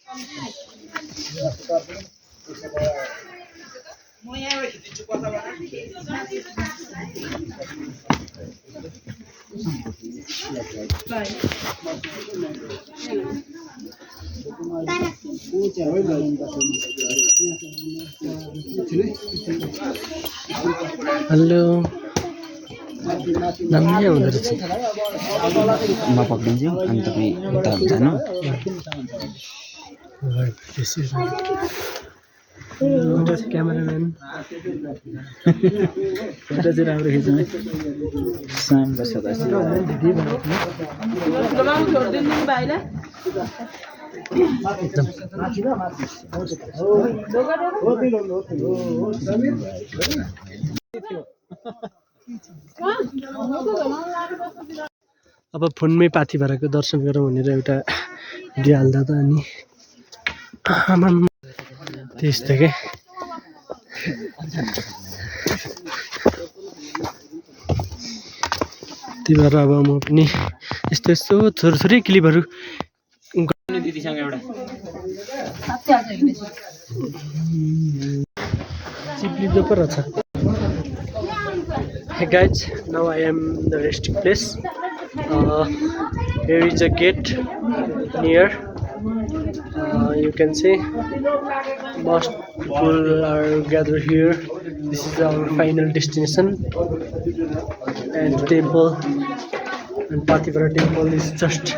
Hello number हुँदो रहेछ म पक्रिन्छु अनि तपाईँ उता जानु क्यामेराम्यान फोटो चाहिँ राम्रो खिच्नु है स्वयं सदस्य अब फोनमै पाथी भराको दर्शन गरौँ भनेर एउटा भिडियो हाल्दा त अनि त्यस्तै के त्यही भएर अब म पनि यस्तो यस्तो थोरै क्लिपहरू दिदीसँग एउटा चिप्लिँदो पो रहेछ Hey guys, now I am in the resting place. Here is a gate near. You can see most people are gathered here. This is our final destination, and the temple and Pathivara temple is just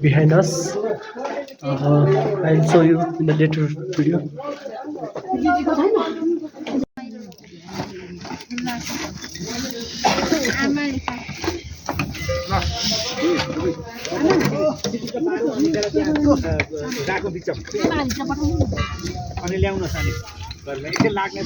behind us. I'll show you in the later video. अनि ल्याउन सानी लाग्ने